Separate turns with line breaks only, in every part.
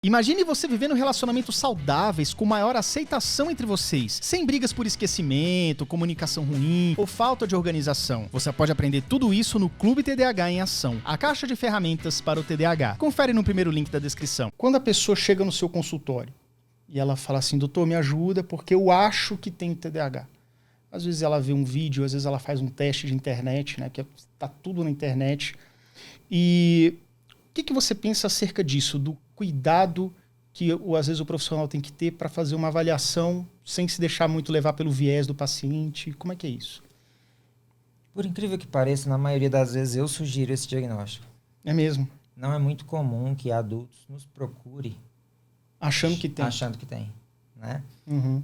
Imagine você vivendo relacionamentos saudáveis com maior aceitação entre vocês, sem brigas por esquecimento, comunicação ruim ou falta de organização. Você pode aprender tudo isso no Clube TDAH em Ação, a caixa de ferramentas para o TDAH. Confere no primeiro link da descrição. Quando a pessoa chega no seu consultório e ela fala assim, doutor, me ajuda porque eu acho que tenho TDAH. Às vezes ela vê um vídeo, às vezes ela faz um teste de internet, né, que tá tudo na internet. E o que você pensa acerca disso, do cuidado que às vezes o profissional tem que ter para fazer uma avaliação sem se deixar muito levar pelo viés do paciente? Como é que é isso?
Por incrível que pareça, na maioria das vezes eu sugiro esse diagnóstico.
É mesmo?
Não é muito comum que adultos nos procurem
achando que tem.
Achando que tem, né?
Uhum.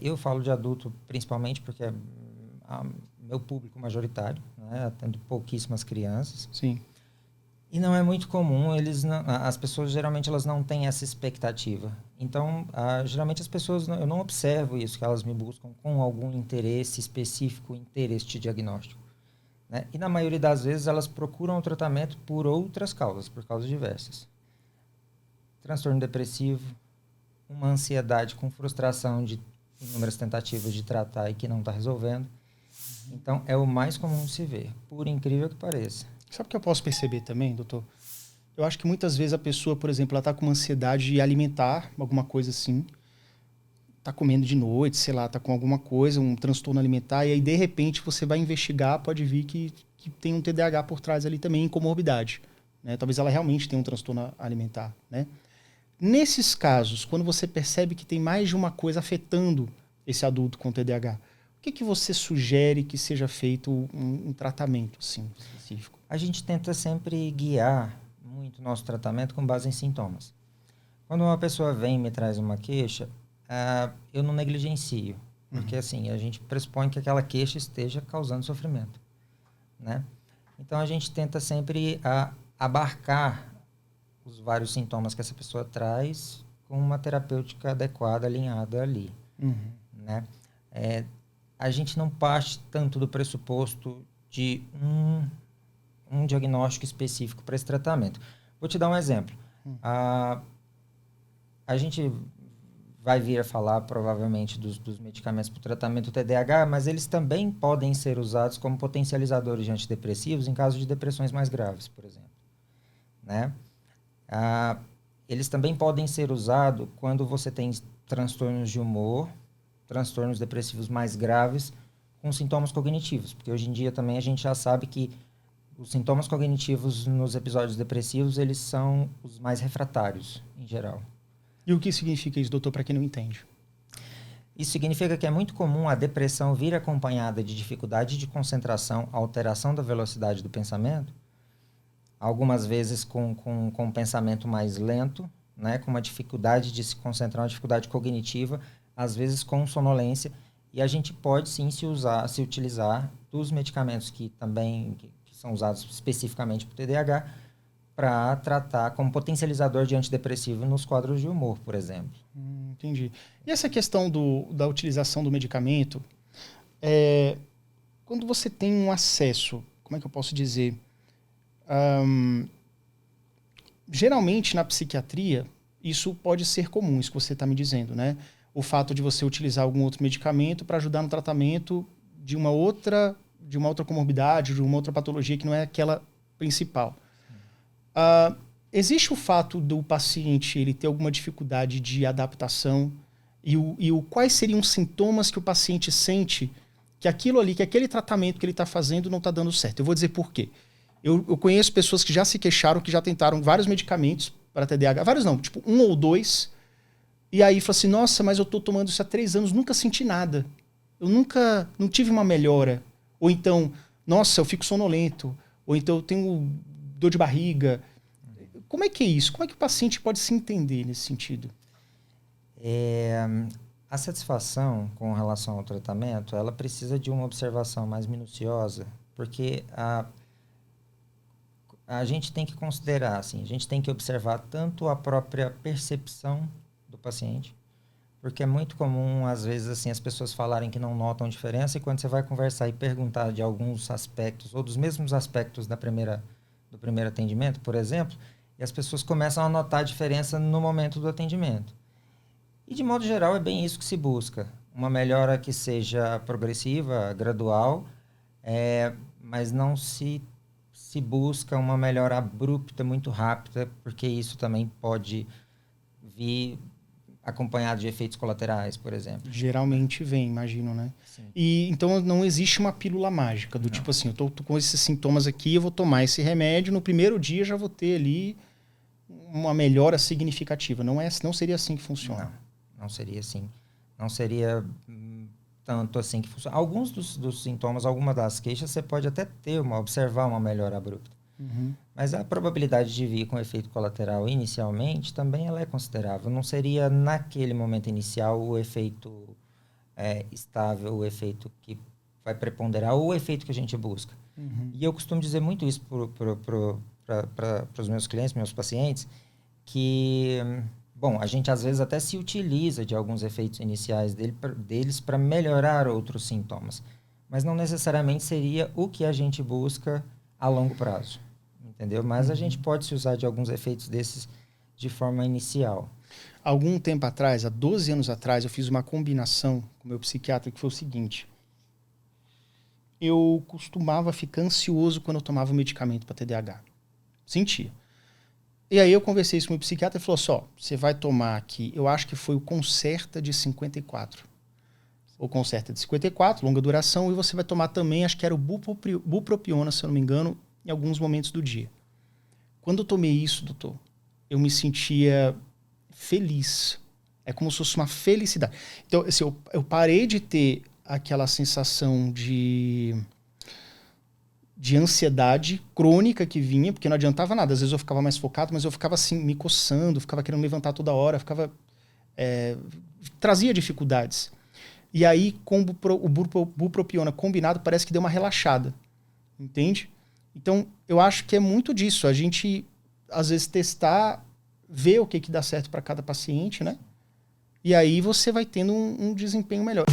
Eu falo de adulto principalmente porque é meu público majoritário, né? Atendo pouquíssimas crianças.
Sim.
E não é muito comum, as pessoas geralmente elas não têm essa expectativa. Então, geralmente as pessoas, eu não observo isso, que elas me buscam com algum interesse específico em ter este diagnóstico, né? E na maioria das vezes elas procuram o tratamento por outras causas, por causas diversas. Transtorno depressivo, uma ansiedade com frustração de inúmeras tentativas de tratar e que não está resolvendo. Então, é o mais comum de se ver, por incrível que pareça.
Sabe o que eu posso perceber também, doutor? Eu acho que muitas vezes a pessoa, por exemplo, ela está com uma ansiedade de alimentar, alguma coisa assim, está comendo de noite, sei lá, está com alguma coisa, um transtorno alimentar, e aí de repente você vai investigar, pode vir que tem um TDAH por trás ali também, em comorbidade, né? Talvez ela realmente tenha um transtorno alimentar, né? Nesses casos, quando você percebe que tem mais de uma coisa afetando esse adulto com TDAH, o que você sugere que seja feito um tratamento assim, específico?
A gente tenta sempre guiar muito o nosso tratamento com base em sintomas. Quando uma pessoa vem e me traz uma queixa, eu não negligencio. Porque assim, a gente pressupõe que aquela queixa esteja causando sofrimento, né? Então a gente tenta sempre abarcar os vários sintomas que essa pessoa traz com uma terapêutica adequada, alinhada ali, né? A gente não parte tanto do pressuposto de um diagnóstico específico para esse tratamento. Vou te dar um exemplo. A gente vai vir a falar provavelmente dos medicamentos para o tratamento do TDAH, mas eles também podem ser usados como potencializadores de antidepressivos em caso de depressões mais graves, por exemplo, né? Eles também podem ser usados quando você tem transtornos de humor, transtornos depressivos mais graves com sintomas cognitivos, porque hoje em dia também a gente já sabe que os sintomas cognitivos nos episódios depressivos, eles são os mais refratários, em geral.
E o que significa isso, doutor, para quem não entende?
Isso significa que é muito comum a depressão vir acompanhada de dificuldade de concentração, alteração da velocidade do pensamento, algumas vezes com um pensamento mais lento, né, com uma dificuldade de se concentrar, uma dificuldade cognitiva, às vezes com sonolência, e a gente pode sim se utilizar dos medicamentos que são usados especificamente para o TDAH, para tratar como potencializador de antidepressivo nos quadros de humor, por exemplo.
Entendi. E essa questão da utilização do medicamento, quando você tem um acesso, como é que eu posso dizer? Geralmente na psiquiatria, isso pode ser comum, isso que você está me dizendo, né? O fato de você utilizar algum outro medicamento para ajudar no tratamento de uma outra comorbidade, de uma outra patologia que não é aquela principal. Existe o fato do paciente ele ter alguma dificuldade de adaptação e quais seriam os sintomas que o paciente sente que aquilo ali, que aquele tratamento que ele está fazendo não está dando certo? Eu vou dizer por quê. Eu conheço pessoas que já se queixaram, que já tentaram vários medicamentos para TDAH, vários não, tipo 1 ou 2, e aí fala assim, nossa, mas eu estou tomando isso há 3 anos, nunca senti nada. Eu não tive uma melhora. Ou então, nossa, eu fico sonolento. Ou então eu tenho dor de barriga. Como é que é isso? Como é que o paciente pode se entender nesse sentido?
A satisfação com relação ao tratamento, ela precisa de uma observação mais minuciosa, porque a gente tem que considerar, assim, a gente tem que observar tanto a própria percepção do paciente, porque é muito comum, às vezes, assim, as pessoas falarem que não notam diferença e quando você vai conversar e perguntar de alguns aspectos, ou dos mesmos aspectos do primeiro atendimento, por exemplo, E as pessoas começam a notar a diferença no momento do atendimento. E, de modo geral, é bem isso que se busca. Uma melhora que seja progressiva, gradual, mas não se busca uma melhora abrupta, muito rápida, porque isso também pode vir acompanhado de efeitos colaterais, por exemplo.
Geralmente vem, imagino, né?
Sim.
E então não existe uma pílula mágica, do tipo assim, eu tô com esses sintomas aqui, eu vou tomar esse remédio, no primeiro dia já vou ter ali uma melhora significativa. Não seria assim que funciona.
Não seria assim. Não seria tanto assim que funciona. Alguns dos sintomas, algumas das queixas, você pode até observar uma melhora abrupta.
Uhum.
Mas a probabilidade de vir com efeito colateral inicialmente também ela é considerável. Não seria naquele momento inicial o efeito estável, o efeito que vai preponderar, ou o efeito que a gente busca.
Uhum.
E eu costumo dizer muito isso para os meus clientes, meus pacientes, que, bom, a gente às vezes até se utiliza de alguns efeitos iniciais deles para melhorar outros sintomas. Mas não necessariamente seria o que a gente busca a longo prazo. Entendeu? Mas a gente pode se usar de alguns efeitos desses de forma inicial.
Algum tempo atrás, há 12 anos atrás, eu fiz uma combinação com o meu psiquiatra que foi o seguinte. Eu costumava ficar ansioso quando eu tomava medicamento para TDAH. Sentia. E aí eu conversei isso com o meu psiquiatra e falou assim, você vai tomar aqui, eu acho que foi o Concerta de 54. O Concerta de 54, longa duração, e você vai tomar também, acho que era o bupropiona, se eu não me engano, em alguns momentos do dia. Quando eu tomei isso, doutor, eu me sentia feliz. É como se fosse uma felicidade. Então, assim, eu parei de ter aquela sensação de ansiedade crônica que vinha, porque não adiantava nada. Às vezes eu ficava mais focado, mas eu ficava assim, me coçando, ficava querendo levantar toda hora, trazia dificuldades. E aí, com o bupropiona combinado, parece que deu uma relaxada. Entende? Então, eu acho que é muito disso. A gente, às vezes, testar, ver o que dá certo para cada paciente, né? E aí você vai tendo um desempenho melhor.